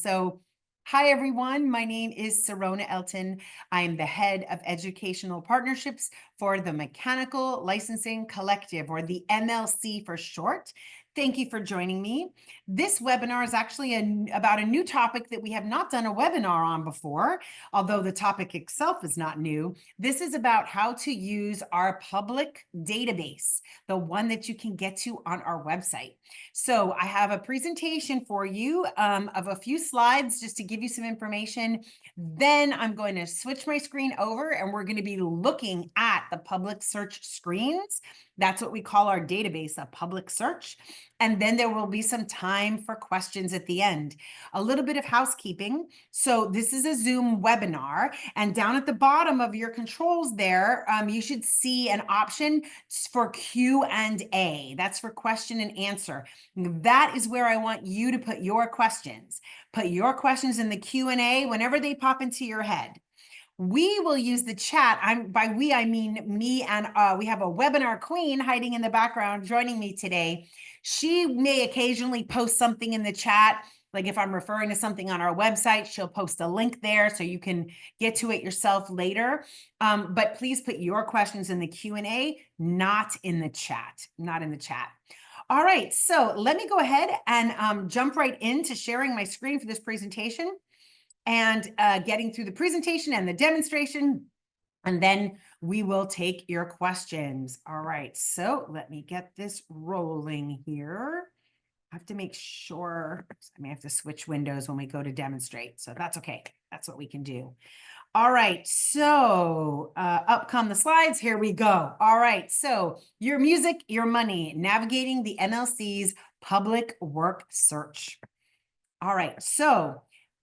So, hi everyone. My name is Serona Elton. I am the head of educational partnerships for the Mechanical Licensing Collective, or the MLC for short. Thank you for joining me. This webinar is actually about a new topic that we have not done a webinar on before, although the topic itself is not new. This is about how to use our public database, the one that you can get to on our website. So I have a presentation for you of a few slides just to give you some information. Then I'm going to switch my screen over and we're going to be looking at the public search screens. That's what we call our database, a public search. And then there will be some time for questions at the end. A little bit of housekeeping. So this is a Zoom webinar, and down at the bottom of your controls there, you should see an option for Q&A. That's for question and answer. That is where I want you to put your questions. Put your questions in the Q&A whenever they pop into your head. We will use the chat. By we, I mean me, and we have a webinar queen hiding in the background joining me today. She may occasionally post something in the chat. Like if I'm referring to something on our website, she'll post a link there so you can get to it yourself later. But please put your questions in the Q&A, not in the chat, not in the chat. All right, so let me go ahead and jump right into sharing my screen for this presentation and getting through the presentation and the demonstration, and then we will take your questions. All right, so let me get this rolling here. I have to make sure, I may have to switch windows when we go to demonstrate, so that's okay. That's what we can do. All right, so up come the slides. Here we go. All right, so your music, your money, navigating the MLC's public work search. All right, so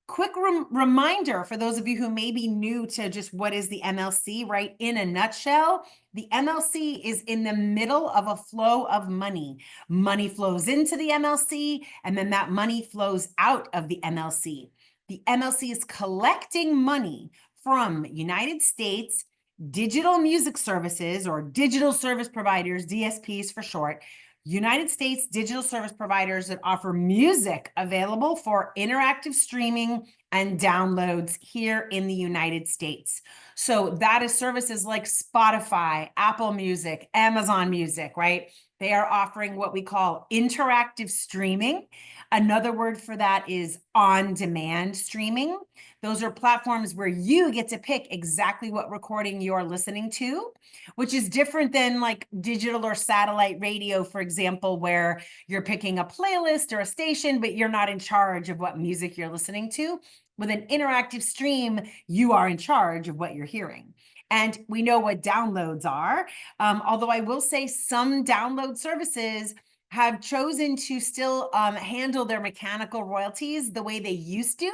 quick reminder for those of you who may be new to just what is the MLC, right? In a nutshell, the MLC is in the middle of a flow of money. Money flows into the MLC, and then that money flows out of the MLC. The MLC is collecting money from United States digital music services, or digital service providers, DSPs for short, United States digital service providers that offer music available for interactive streaming and downloads here in the United States. So that is services like Spotify, Apple Music, Amazon Music, right? They are offering what we call interactive streaming. Another word for that is on-demand streaming. Those are platforms where you get to pick exactly what recording you're listening to, which is different than like digital or satellite radio, for example, where you're picking a playlist or a station, but you're not in charge of what music you're listening to. With an interactive stream, you are in charge of what you're hearing. And we know what downloads are, although I will say some download services have chosen to still handle their mechanical royalties the way they used to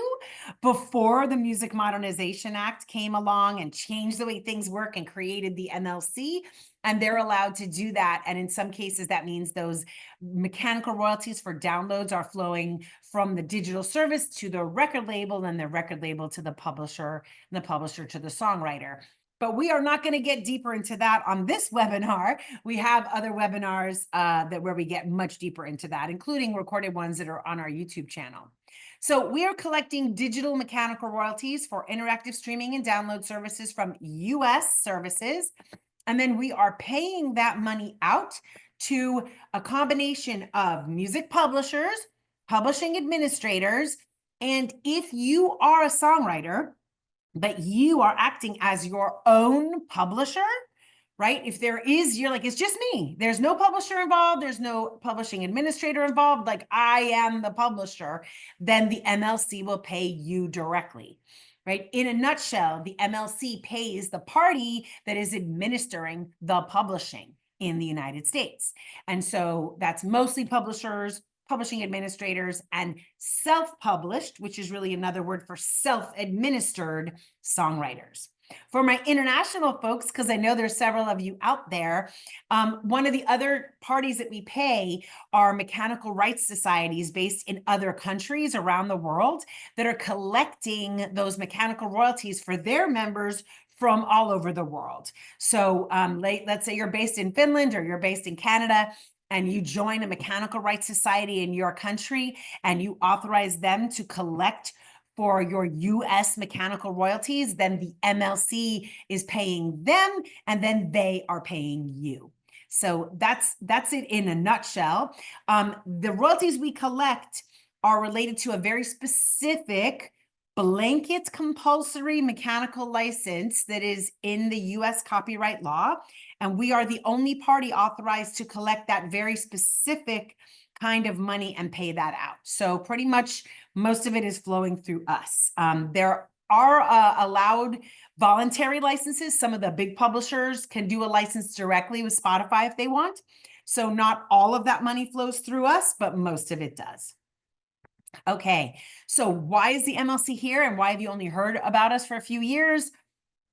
before the Music Modernization Act came along and changed the way things work and created the MLC. And they're allowed to do that. And in some cases, that means those mechanical royalties for downloads are flowing from the digital service to the record label, and the record label to the publisher, and the publisher to the songwriter. But we are not going to get deeper into that on this webinar. We have other webinars where we get much deeper into that, including recorded ones that are on our YouTube channel. So we are collecting digital mechanical royalties for interactive streaming and download services from US services. And then we are paying that money out to a combination of music publishers, publishing administrators, and if you are a songwriter, but you are acting as your own publisher, right? If there is, you're like, it's just me. There's no publisher involved. There's no publishing administrator involved. Like, I am the publisher. Then the MLC will pay you directly, right? In a nutshell, the MLC pays the party that is administering the publishing in the United States. And so that's mostly publishers, publishing administrators, and self-published, which is really another word for self-administered songwriters. For my international folks, because I know there's several of you out there, one of the other parties that we pay are mechanical rights societies based in other countries around the world that are collecting those mechanical royalties for their members from all over the world. So let's say you're based in Finland or you're based in Canada, and you join a mechanical rights society in your country and you authorize them to collect for your US mechanical royalties, then the MLC is paying them and then they are paying you. So that's it in a nutshell. The royalties we collect are related to a very specific blanket compulsory mechanical license that is in the US copyright law. And we are the only party authorized to collect that very specific kind of money and pay that out. So pretty much most of it is flowing through us. There are allowed voluntary licenses. Some of the big publishers can do a license directly with Spotify if they want. So not all of that money flows through us, but most of it does. Okay, so why is the MLC here and why have you only heard about us for a few years?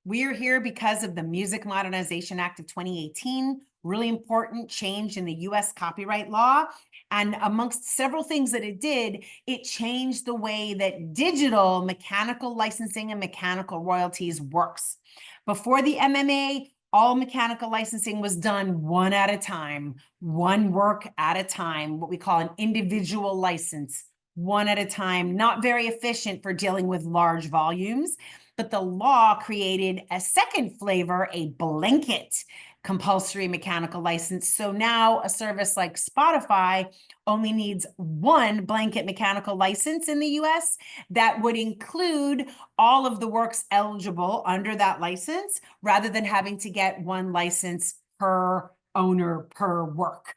We're here because of the Music Modernization Act of 2018, really important change in the US copyright law. And amongst several things that it did, it changed the way that digital mechanical licensing and mechanical royalties works. Before the MMA, all mechanical licensing was done one at a time, one work at a time, what we call an individual license, one at a time, not very efficient for dealing with large volumes. But the law created a second flavor, a blanket compulsory mechanical license. So now a service like Spotify only needs one blanket mechanical license in the US that would include all of the works eligible under that license, rather than having to get one license per owner per work.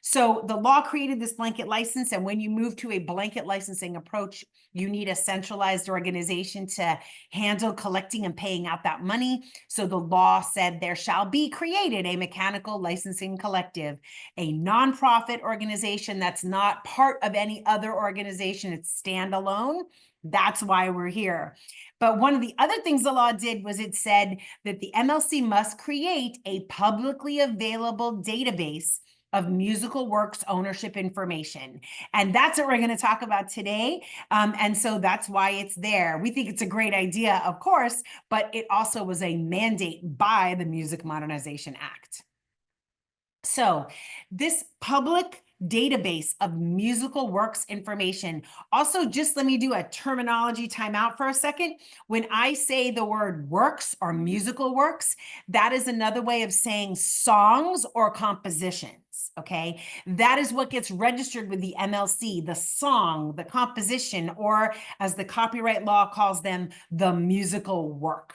So the law created this blanket license, and when you move to a blanket licensing approach, you need a centralized organization to handle collecting and paying out that money. So the law said there shall be created a mechanical licensing collective, a nonprofit organization that's not part of any other organization, it's standalone. That's why we're here. But one of the other things the law did was it said that the MLC must create a publicly available database of musical works ownership information. And that's what we're going to talk about today. And so that's why it's there. We think it's a great idea, of course, but it also was a mandate by the Music Modernization Act. So this public database of musical works information. Also, just let me do a terminology timeout for a second. When I say the word works or musical works, that is another way of saying songs or compositions, okay? That is what gets registered with the MLC, the song, the composition, or as the copyright law calls them, the musical work.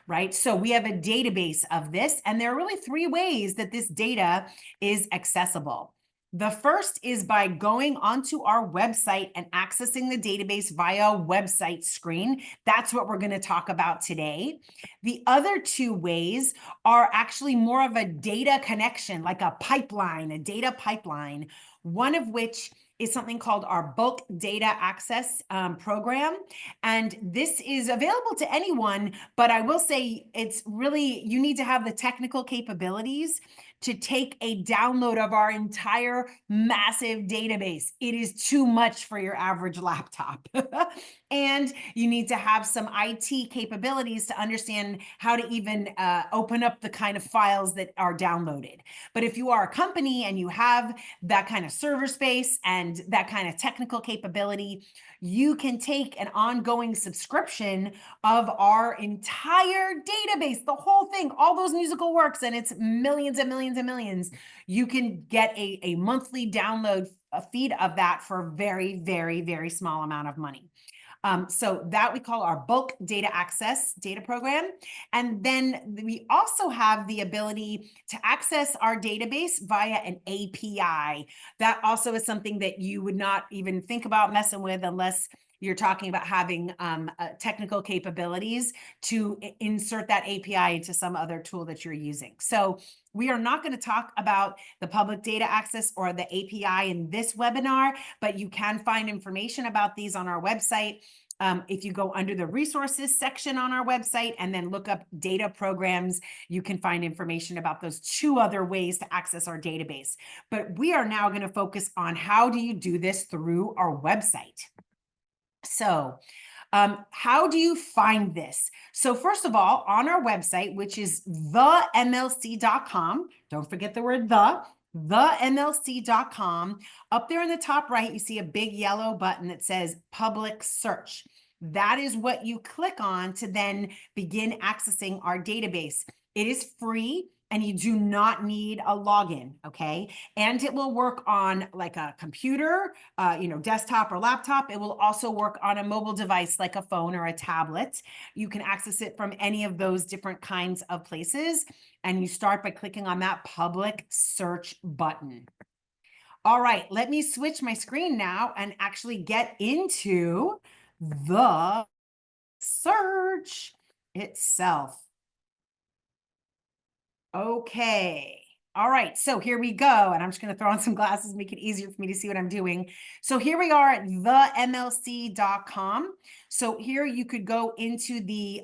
Right? So we have a database of this, and there are really three ways that this data is accessible. The first is by going onto our website and accessing the database via website screen. That's what we're going to talk about today. The other two ways are actually more of a data connection, like a pipeline, a data pipeline, one of which is something called our bulk data access program. And this is available to anyone, but I will say it's really, you need to have the technical capabilities to take a download of our entire massive database. It is too much for your average laptop. And you need to have some IT capabilities to understand how to even open up the kind of files that are downloaded. But if you are a company and you have that kind of server space and that kind of technical capability, you can take an ongoing subscription of our entire database, the whole thing, all those musical works, and it's millions and millions and millions. You can get a monthly download feed of that for a very, very, very small amount of money. So that we call our bulk data access data program. And then we also have the ability to access our database via an API. That also is something that you would not even think about messing with unless you're talking about having technical capabilities to insert that API into some other tool that you're using. So we are not going to talk about the public data access or the API in this webinar, but you can find information about these on our website. If you go under the resources section on our website and then look up data programs, you can find information about those two other ways to access our database. But we are now going to focus on how do you do this through our website. So how do you find this? So first of all, on our website, which is themlc.com, don't forget the word the, themlc.com. Up there in the top right, you see a big yellow button that says public search. That is what you click on to then begin accessing our database. It is free and you do not need a login, okay? And it will work on like a computer, desktop or laptop. It will also work on a mobile device like a phone or a tablet. You can access it from any of those different kinds of places. And you start by clicking on that public search button. All right, let me switch my screen now and actually get into the search itself. Okay. All right, so here we go. And I'm just going to throw on some glasses, make it easier for me to see what I'm doing. So here we are at themlc.com. So here you could go into the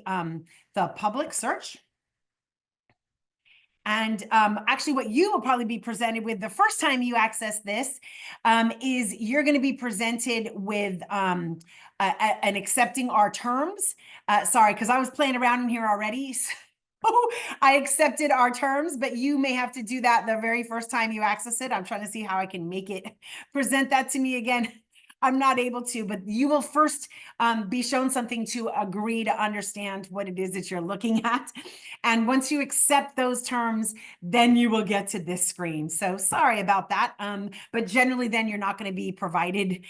public search. And actually what you will probably be presented with the first time you access this is you're going to be presented with an accepting our terms. Sorry, because I was playing around in here already. So I accepted our terms, but you may have to do that the very first time you access it. I'm trying to see how I can make it present that to me again. I'm not able to, but you will first be shown something to agree to understand what it is that you're looking at. And once you accept those terms, then you will get to this screen. So sorry about that. But generally then you're not going to be prompted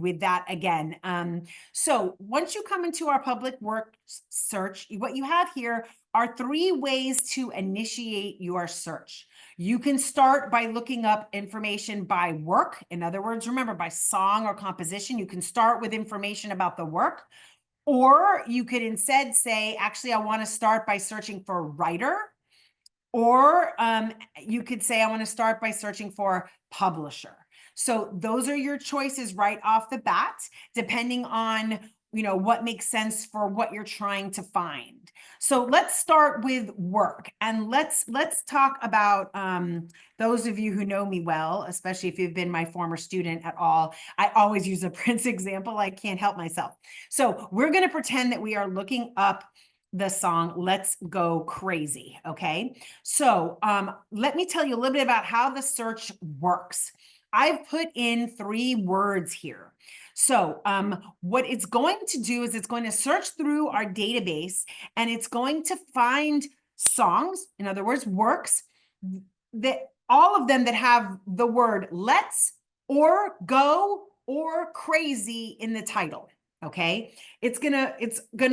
with that again. So once you come into our public work search, what you have here are 3 ways to initiate your search. You can start by looking up information by work. In other words, remember, by song or composition. You can start with information about the work. Or you could instead say, actually, I want to start by searching for writer. Or you could say, I want to start by searching for publisher. So those are your choices right off the bat, depending on what makes sense for what you're trying to find. So let's start with work, and let's talk about those of you who know me well, especially if you've been my former student at all. I always use a Prince example. I can't help myself. So we're going to pretend that we are looking up the song Let's Go Crazy. Okay, so let me tell you a little bit about how the search works. I've put in 3 words here. So what it's going to do is it's going to search through our database and it's going to find songs, in other words, works, that all of them that have the word let's or go or crazy in the title. Okay, it's gonna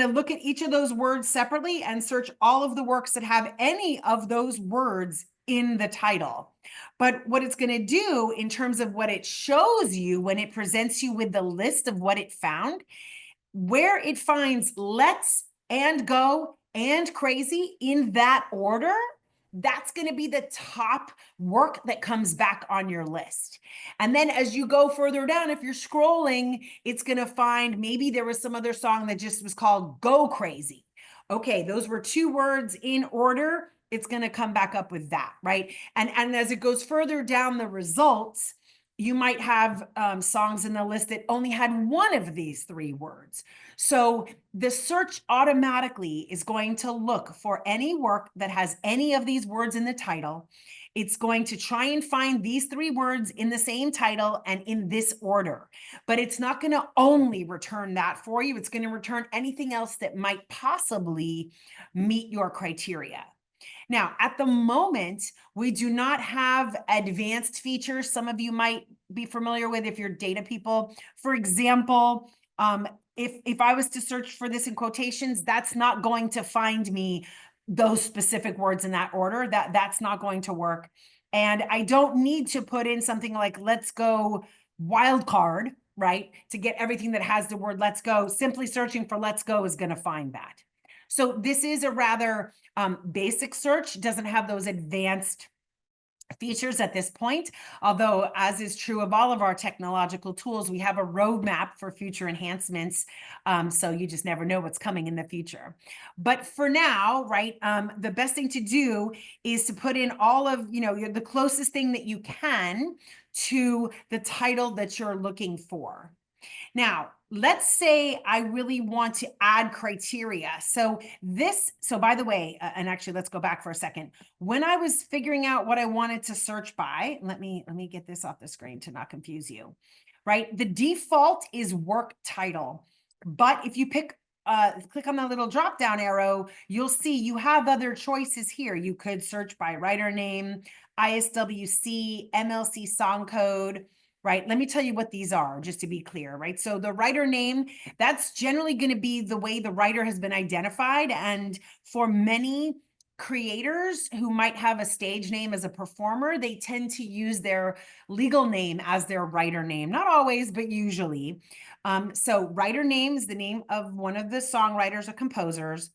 look at each of those words separately and search all of the works that have any of those words in the title. But what it's going to do in terms of what it shows you when it presents you with the list of what it found, where it finds let's and go and crazy in that order, that's going to be the top work that comes back on your list. And then as you go further down, if you're scrolling, it's going to find maybe there was some other song that just was called Go Crazy. Okay, those were 2 words in order. It's going to come back up with that, right? And as it goes further down the results, you might have songs in the list that only had one of these 3 words. So the search automatically is going to look for any work that has any of these words in the title. It's going to try and find these 3 words in the same title and in this order. But it's not going to only return that for you. It's going to return anything else that might possibly meet your criteria. Now, at the moment, we do not have advanced features. Some of you might be familiar with if you're data people. For example, if I was to search for this in quotations, that's not going to find me those specific words in that order. That's not going to work. And I don't need to put in something like let's go wild card, right? To get everything that has the word let's go. Simply searching for let's go is going to find that. So this is a rather basic search, doesn't have those advanced features at this point, although as is true of all of our technological tools, we have a roadmap for future enhancements. So you just never know what's coming in the future. But for now, right, the best thing to do is to put in all of, the closest thing that you can to the title that you're looking for. Now, let's say I really want to add criteria. So by the way, and actually let's go back for a second. When I was figuring out what I wanted to search by, let me get this off the screen to not confuse you, right? The default is work title. But if you click on the little drop down arrow, you'll see you have other choices here. You could search by writer name, ISWC, MLC song code, right? Let me tell you what these are, just to be clear, right? So the writer name, that's generally going to be the way the writer has been identified. And for many creators who might have a stage name as a performer, they tend to use their legal name as their writer name. Not always, but usually. So writer name is the name of one of the songwriters or composers.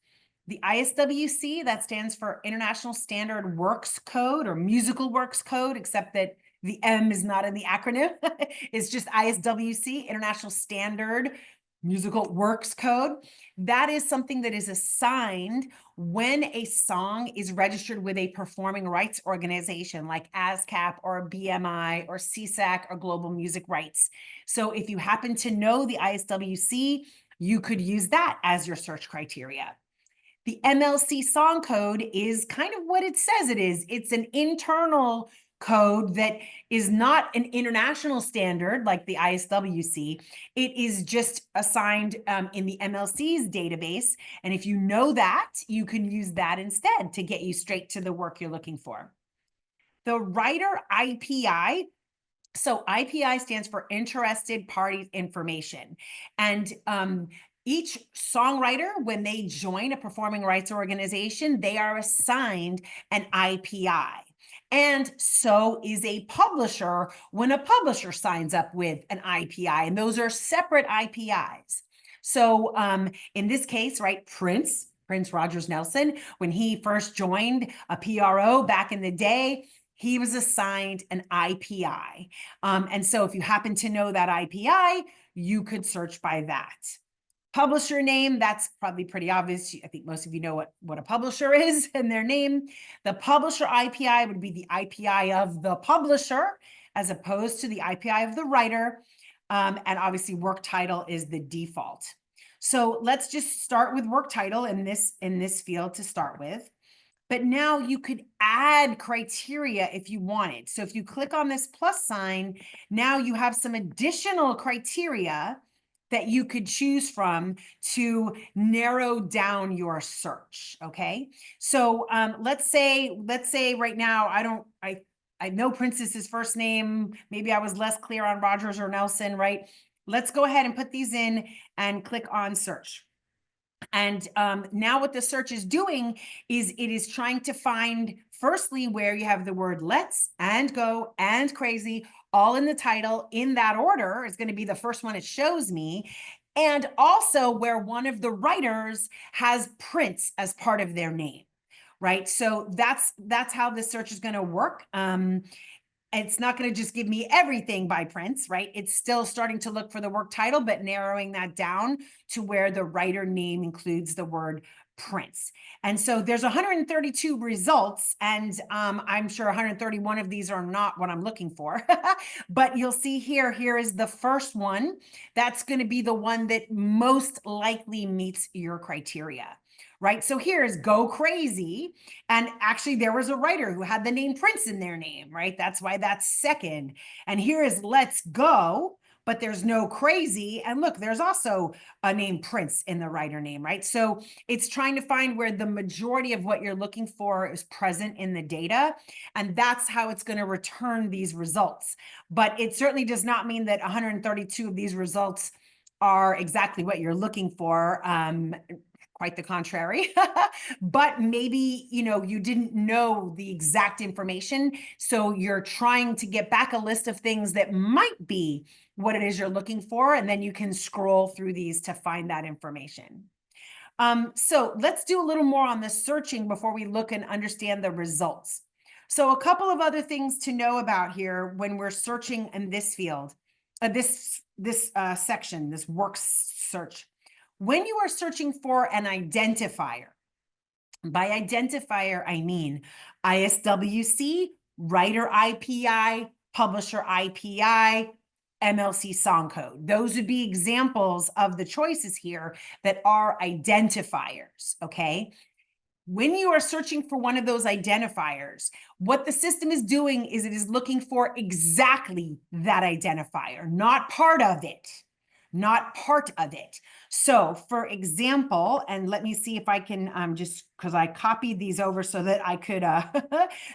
The ISWC, that stands for International Standard Works Code or Musical Works Code, except that the M is not in the acronym. It's just ISWC, International Standard Musical Works Code. That is something that is assigned when a song is registered with a performing rights organization like ASCAP or BMI or CSAC or Global Music Rights. So if you happen to know the ISWC, you could use that as your search criteria. The MLC song code is kind of what it says it is. It's an internal code that is not an international standard like the ISWC. It is just assigned in the MLC's database. And if you know that, you can use that instead to get you straight to the work you're looking for. The writer IPI, so IPI stands for Interested Parties Information. And each songwriter, when they join a performing rights organization, they are assigned an IPI. And so is a publisher when a publisher signs up with an IPI, and those are separate IPIs. So in this case, right, Prince Rogers Nelson, when he first joined a PRO back in the day, he was assigned an IPI. And so if you happen to know that IPI, you could search by that. Publisher name, that's probably pretty obvious. I think most of you know what a publisher is and their name. The publisher IPI would be the IPI of the publisher as opposed to the IPI of the writer. And obviously work title is the default. So let's just start with work title in this field to start with. But now you could add criteria if you wanted. So if you click on this plus sign, now you have some additional criteria that you could choose from to narrow down your search, okay? So let's say right now, I know Prince's first name. Maybe I was less clear on Rogers or Nelson, right? Let's go ahead and put these in and click on search. And now what the search is doing is it is trying to find, firstly, where you have the word let's and go and crazy all in the title in that order is going to be the first one it shows me. And also where one of the writers has Prince as part of their name, right? So that's how this search is going to work. It's not going to just give me everything by Prince, right? It's still starting to look for the work title, but narrowing that down to where the writer name includes the word Prince. And so there's 132 results, and I'm sure 131 of these are not what I'm looking for. But you'll see here is the first one. That's going to be the one that most likely meets your criteria. Right. So here's Go Crazy. And actually, there was a writer who had the name Prince in their name, right? That's why that's second. And here is Let's Go, but there's no crazy. And look, there's also a name Prince in the writer name, right? So it's trying to find where the majority of what you're looking for is present in the data. And that's how it's going to return these results. But it certainly does not mean that 132 of these results are exactly what you're looking for. Quite the contrary. But maybe, you didn't know the exact information. So you're trying to get back a list of things that might be what it is you're looking for. And then you can scroll through these to find that information. So let's do a little more on the searching before we look and understand the results. So a couple of other things to know about here when we're searching in this field, this section, this works search. When you are searching for an identifier, by identifier, I mean ISWC, writer IPI, publisher IPI, MLC song code. Those would be examples of the choices here that are identifiers, okay? When you are searching for one of those identifiers, what the system is doing is it is looking for exactly that identifier, not part of it, not part of it. So for example, and let me see if I can just, because I copied these over so that I could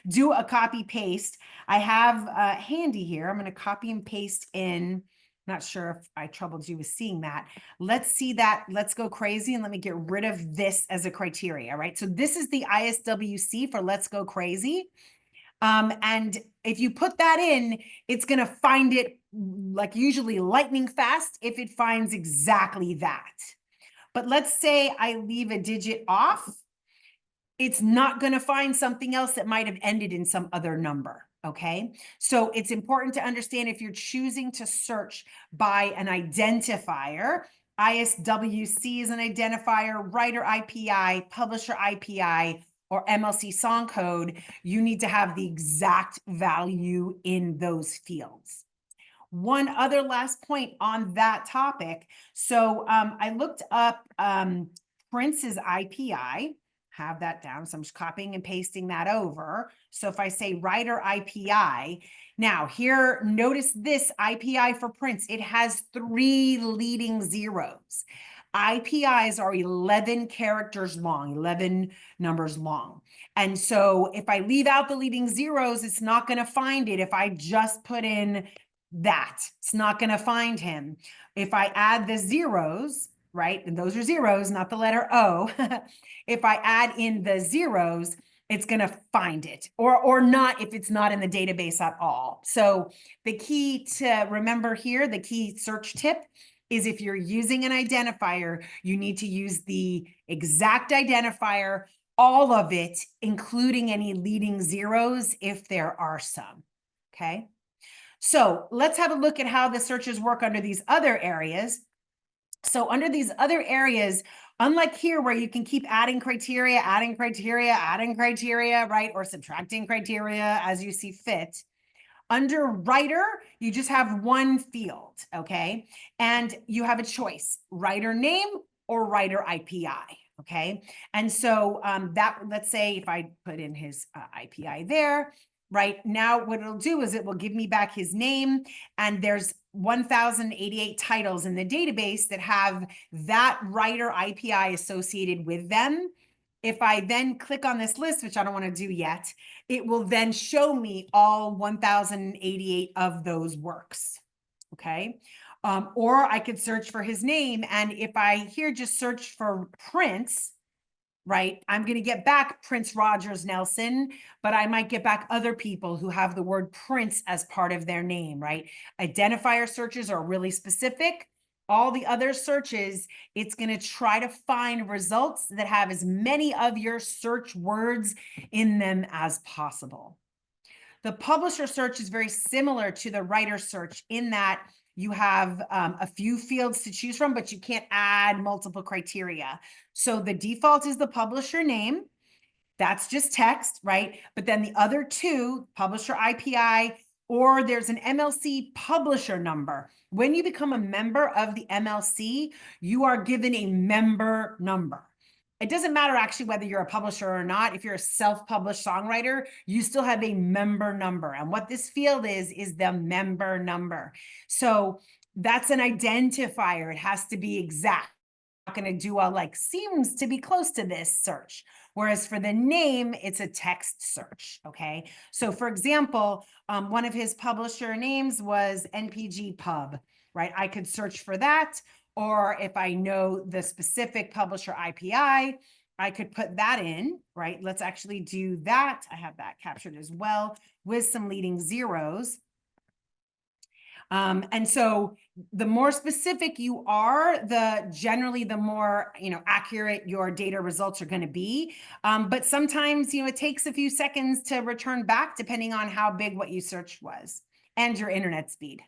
do a copy paste. I have handy here. I'm going to copy and paste in. Not sure if I troubled you with seeing that. Let's see that. Let's go crazy. And let me get rid of this as a criteria, right? So this is the ISWC for let's go crazy. And if you put that in, it's going to find it like usually lightning fast if it finds exactly that. But let's say I leave a digit off. It's not going to find something else that might have ended in some other number. Okay, so it's important to understand if you're choosing to search by an identifier, ISWC is an identifier, writer IPI, publisher IPI, or MLC song code, you need to have the exact value in those fields. One other last point on that topic. So I looked up Prince's IPI, have that down. So I'm just copying and pasting that over. So if I say writer IPI, now here, notice this IPI for Prince, it has 3 leading zeros. IPIs are 11 characters long, 11 numbers long. And so if I leave out the leading zeros, it's not going to find it. If I just put in that, it's not going to find him. If I add the zeros, right, and those are zeros, not the letter O. If I add in the zeros, it's going to find it, or not if it's not in the database at all. So the key to remember here, the key search tip is if you're using an identifier, you need to use the exact identifier, all of it, including any leading zeros if there are some. Okay. So let's have a look at how the searches work under these other areas. So under these other areas, unlike here where you can keep adding criteria, right? Or subtracting criteria as you see fit. Under writer, you just have one field, okay? And you have a choice, writer name or writer IPI, okay? And so that, let's say if I put in his IPI there, right? Now what it'll do is it will give me back his name, and there's 1,088 titles in the database that have that writer IPI associated with them. If I then click on this list, which I don't want to do yet, it will then show me all 1,088 of those works. Okay. Or I could search for his name. And if I here just search for Prince, right, I'm going to get back Prince Rogers Nelson, but I might get back other people who have the word Prince as part of their name, right? Identifier searches are really specific. All the other searches, it's going to try to find results that have as many of your search words in them as possible. The publisher search is very similar to the writer search in that you have a few fields to choose from, but you can't add multiple criteria. So the default is the publisher name. That's just text, right? But then the other two, publisher IPI, or there's an MLC publisher number. When you become a member of the MLC, you are given a member number. It doesn't matter actually whether you're a publisher or not. If you're a self-published songwriter, you still have a member number. And what this field is the member number. So that's an identifier. It has to be exact. I'm not going to do a like seems to be close to this search. Whereas for the name, it's a text search. Okay. So for example, one of his publisher names was NPG Pub, right? I could search for that. Or if I know the specific publisher IPI, I could put that in, right? Let's actually do that. I have that captured as well with some leading zeros. And so the more specific you are, generally the more, accurate your data results are going to be. But sometimes, it takes a few seconds to return back depending on how big what you searched was and your internet speed.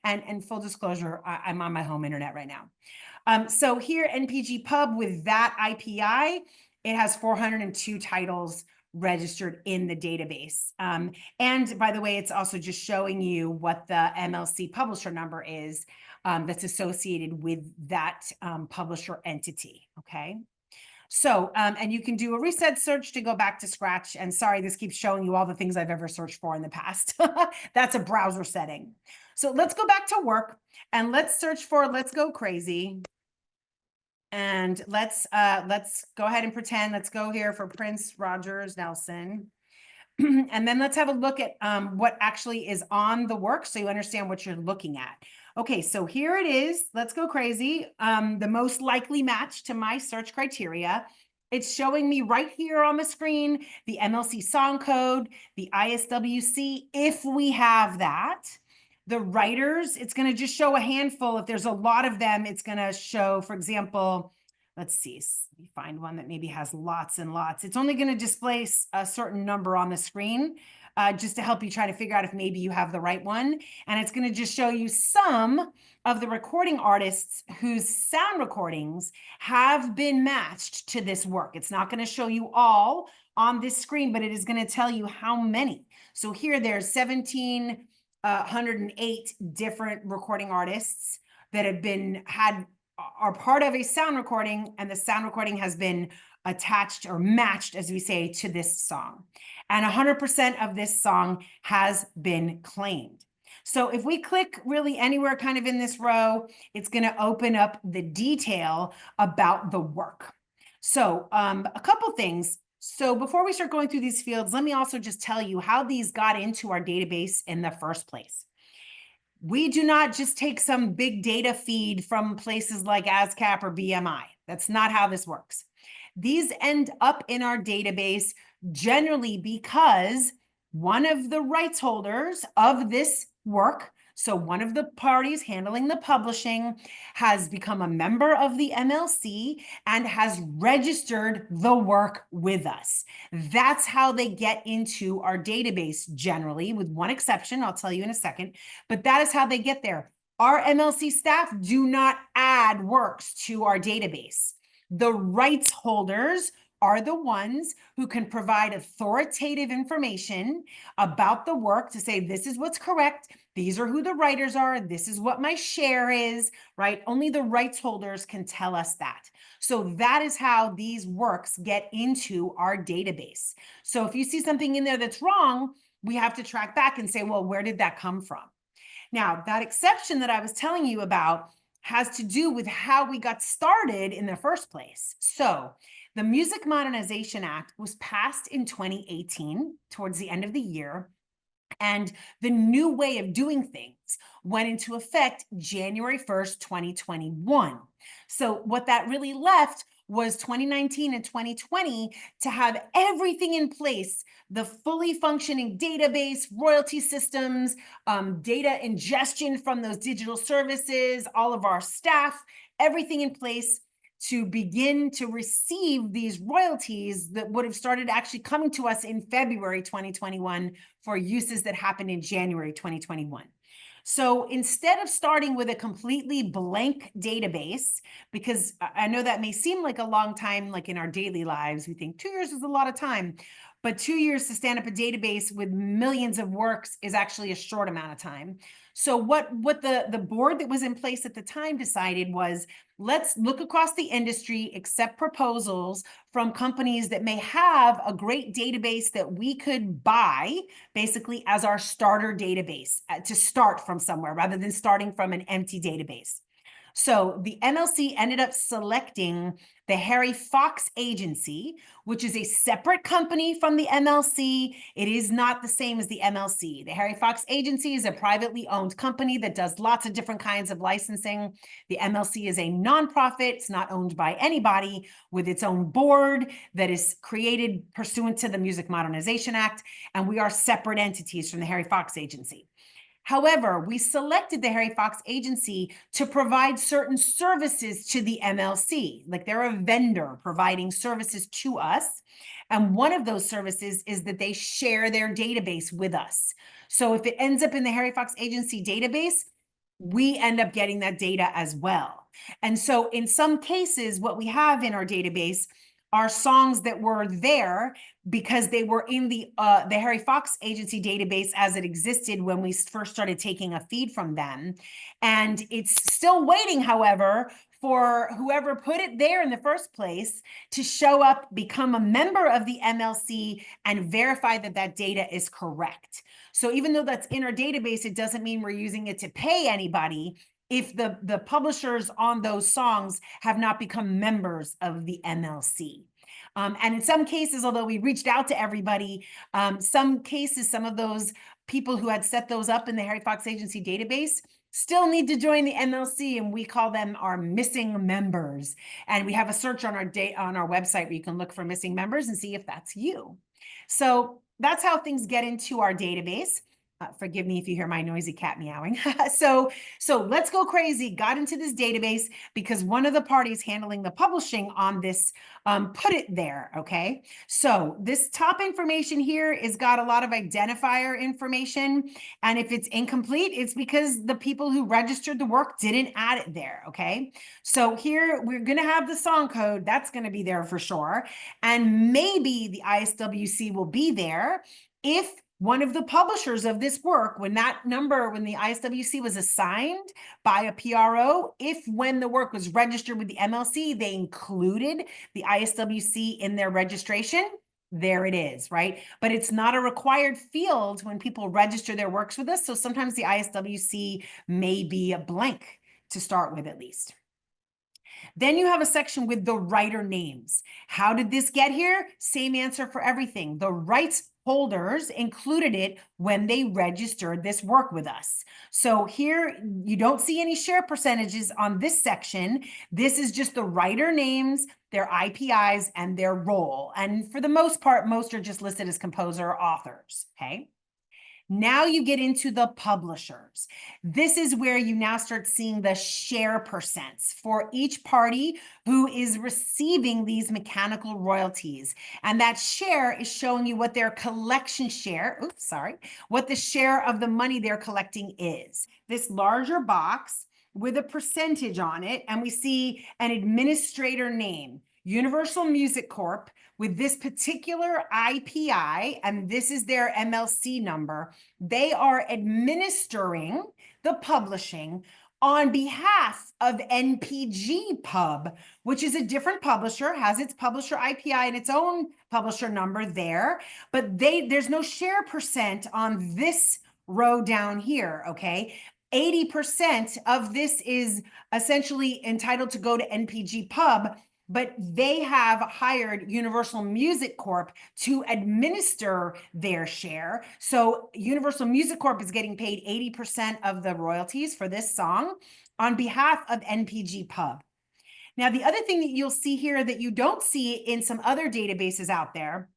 And full disclosure, I'm on my home internet right now. So here, NPG Pub with that IPI, it has 402 titles registered in the database. And by the way, it's also just showing you what the MLC publisher number is that's associated with that publisher entity, okay? So, and you can do a reset search to go back to scratch. And sorry, this keeps showing you all the things I've ever searched for in the past. That's a browser setting. So let's go back to work and let's search for Let's Go Crazy. And let's go ahead and pretend, let's go here for Prince Rogers Nelson. And then let's have a look at what actually is on the work so you understand what you're looking at. Okay, so here it is. Let's Go Crazy. The most likely match to my search criteria. It's showing me right here on the screen, the MLC song code, the ISWC, if we have that. The writers, it's going to just show a handful. If there's a lot of them, it's going to show, for example, let's see, let me find one that maybe has lots and lots. It's only going to display a certain number on the screen just to help you try to figure out if maybe you have the right one. And it's going to just show you some of the recording artists whose sound recordings have been matched to this work. It's not going to show you all on this screen, but it is going to tell you how many. So here there's 1,708 different recording artists that have are part of a sound recording, and the sound recording has been attached or matched, as we say, to this song. And 100% of this song has been claimed. So if we click really anywhere kind of in this row, it's going to open up the detail about the work. So a couple things. So before we start going through these fields, let me also just tell you how these got into our database in the first place. We do not just take some big data feed from places like ASCAP or BMI. That's not how this works. These end up in our database generally because one of the rights holders of this work, so one of the parties handling the publishing, has become a member of the MLC and has registered the work with us. That's how they get into our database generally, with one exception, I'll tell you in a second, but that is how they get there. Our MLC staff do not add works to our database. The rights holders are the ones who can provide authoritative information about the work to say, this is what's correct, these are who the writers are, this is what my share is, right? Only the rights holders can tell us that. So that is how these works get into our database. So if you see something in there that's wrong, we have to track back and say, well, where did that come from? Now, that exception that I was telling you about has to do with how we got started in the first place. So the Music Modernization Act was passed in 2018, towards the end of the year, and the new way of doing things went into effect January 1st, 2021. So what that really left was 2019 and 2020 to have everything in place, the fully functioning database, royalty systems, data ingestion from those digital services, all of our staff, everything in place to begin to receive these royalties that would have started actually coming to us in February 2021 for uses that happened in January 2021. So instead of starting with a completely blank database, because I know that may seem like a long time, like in our daily lives, we think 2 years is a lot of time, but 2 years to stand up a database with millions of works is actually a short amount of time. So what the board that was in place at the time decided was, let's look across the industry, accept proposals from companies that may have a great database that we could buy basically as our starter database to start from somewhere rather than starting from an empty database. So the MLC ended up selecting the Harry Fox Agency, which is a separate company from the MLC. It is not the same as the MLC. The Harry Fox Agency is a privately owned company that does lots of different kinds of licensing. The MLC is a nonprofit. It's not owned by anybody, with its own board that is created pursuant to the Music Modernization Act. And we are separate entities from the Harry Fox Agency. However, we selected the Harry Fox Agency to provide certain services to the MLC, like they're a vendor providing services to us. And one of those services is that they share their database with us. So if it ends up in the Harry Fox Agency database, we end up getting that data as well. And so in some cases, what we have in our database are songs that were there because they were in the Harry Fox agency database as it existed when we first started taking a feed from them. And it's still waiting, however, for whoever put it there in the first place to show up, become a member of the MLC, and verify that that data is correct. So even though that's in our database, it doesn't mean we're using it to pay anybody if the publishers on those songs have not become members of the MLC. And in some cases, although we reached out to everybody, some cases, some of those people who had set those up in the Harry Fox agency database still need to join the MLC, and we call them our missing members. And we have a search on our website where you can look for missing members and see if that's you. So that's how things get into our database. Forgive me if you hear my noisy cat meowing. So Let's Go Crazy got into this database because one of the parties handling the publishing on this put it there, okay? So this top information here is got a lot of identifier information, and if it's incomplete, it's because the people who registered the work didn't add it there, okay? So here we're gonna have the song code, that's gonna be there for sure, and maybe the ISWC will be there if one of the publishers of this work, when the ISWC was assigned by a PRO, when the work was registered with the MLC, they included the ISWC in their registration, there it is, right? But it's not a required field when people register their works with us. So sometimes the ISWC may be a blank to start with, at least. Then you have a section with the writer names. How did this get here? Same answer for everything. The rights holders included it when they registered this work with us. So here you don't see any share percentages on this section. This is just the writer names, their IPIs, and their role. And for the most part, most are just listed as composer or authors, okay? Now you get into the publishers. This is where you now start seeing the share percents for each party who is receiving these mechanical royalties. And that share is showing you what their collection share, what the share of the money they're collecting is. This larger box with a percentage on it, and we see an administrator name, Universal Music Corp, with this particular IPI, and this is their MLC number. They are administering the publishing on behalf of NPG Pub, which is a different publisher, has its publisher IPI and its own publisher number there, but there's no share percent on this row down here, okay? 80% of this is essentially entitled to go to NPG Pub, but they have hired Universal Music Corp to administer their share. So Universal Music Corp is getting paid 80% of the royalties for this song on behalf of NPG Pub. Now, the other thing that you'll see here that you don't see in some other databases out there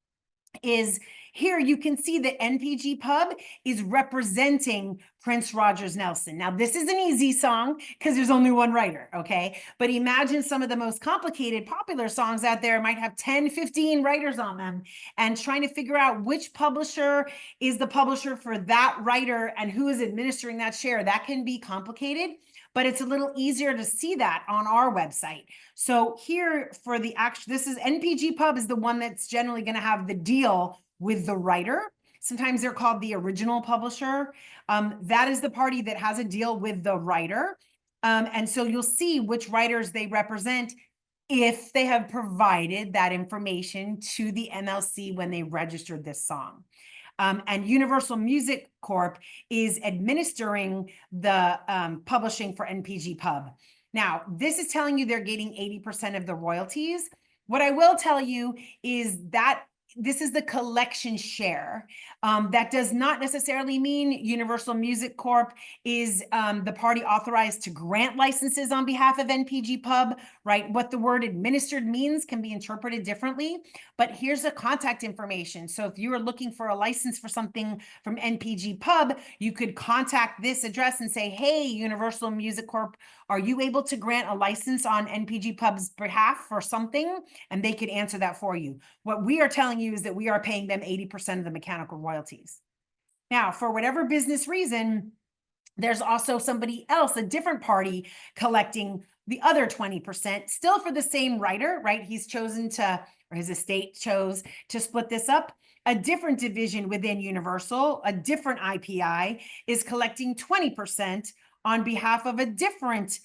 is here you can see that NPG Pub is representing Prince Rogers Nelson. Now, this is an easy song because there's only one writer, okay? But imagine some of the most complicated, popular songs out there might have 10, 15 writers on them, and trying to figure out which publisher is the publisher for that writer and who is administering that share. That can be complicated, but it's a little easier to see that on our website. So here for the this is NPG Pub is the one that's generally going to have the deal with the writer. Sometimes they're called the original publisher. That is the party that has a deal with the writer. And so you'll see which writers they represent if they have provided that information to the MLC when they registered this song. And Universal Music Corp is administering the publishing for NPG Pub. Now, this is telling you they're getting 80% of the royalties. What I will tell you is that this is the collection share. That does not necessarily mean Universal Music Corp is the party authorized to grant licenses on behalf of NPG Pub, right? What the word administered means can be interpreted differently, but here's the contact information. So if you are looking for a license for something from NPG Pub, you could contact this address and say, hey, Universal Music Corp, are you able to grant a license on NPG Pub's behalf for something? And they could answer that for you. What we are telling you is that we are paying them 80% of the mechanical royalties. Now, for whatever business reason, there's also somebody else, a different party, collecting the other 20%, still for the same writer, right? He's chosen to or his estate chose to split this up. A different division within Universal, a different IPI, is collecting 20% on behalf of a different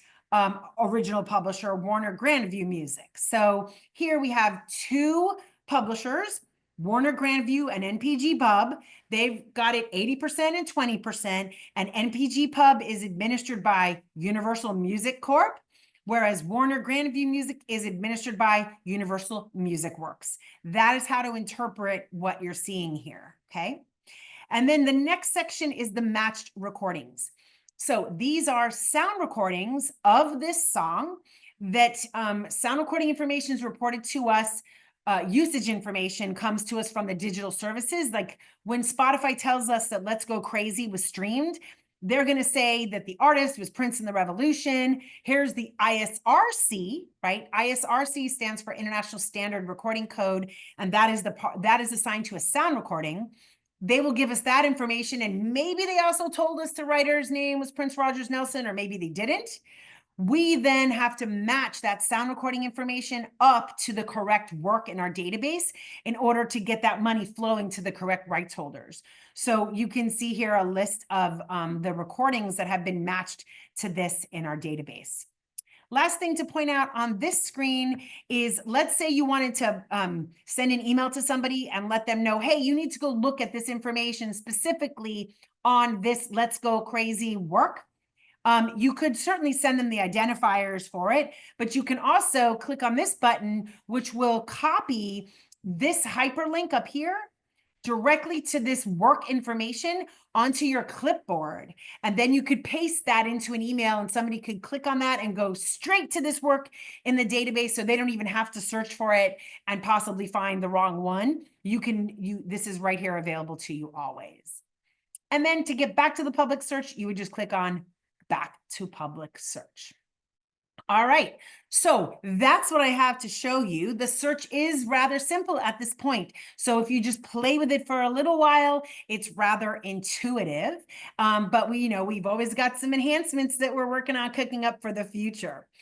original publisher, Warner Grandview Music. So here we have two publishers, Warner Grandview and NPG Pub. They've got it 80% and 20%, and NPG Pub is administered by Universal Music Corp, whereas Warner Grandview Music is administered by Universal Music Works. That is how to interpret what you're seeing here, okay? And then the next section is the matched recordings. So these are sound recordings of this song that sound recording information is reported to us. Usage information comes to us from the digital services. Like when Spotify tells us that Let's Go Crazy was streamed, they're going to say that the artist was Prince and the Revolution. Here's the ISRC, right? ISRC stands for International Standard Recording Code, and that is assigned to a sound recording. They will give us that information, and maybe they also told us the writer's name was Prince Rogers Nelson, or maybe they didn't. We then have to match that sound recording information up to the correct work in our database in order to get that money flowing to the correct rights holders. So you can see here a list of the recordings that have been matched to this in our database. Last thing to point out on this screen is, let's say you wanted to send an email to somebody and let them know, hey, you need to go look at this information specifically on this Let's Go Crazy work. You could certainly send them the identifiers for it, but you can also click on this button, which will copy this hyperlink up here directly to this work information onto your clipboard. And then you could paste that into an email, and somebody could click on that and go straight to this work in the database, so they don't even have to search for it and possibly find the wrong one. This is right here available to you always. And then to get back to the public search, you would just click on back to public search. All right, so that's what I have to show you. The search is rather simple at this point. So if you just play with it for a little while, it's rather intuitive. But we've always got some enhancements that we're working on cooking up for the future.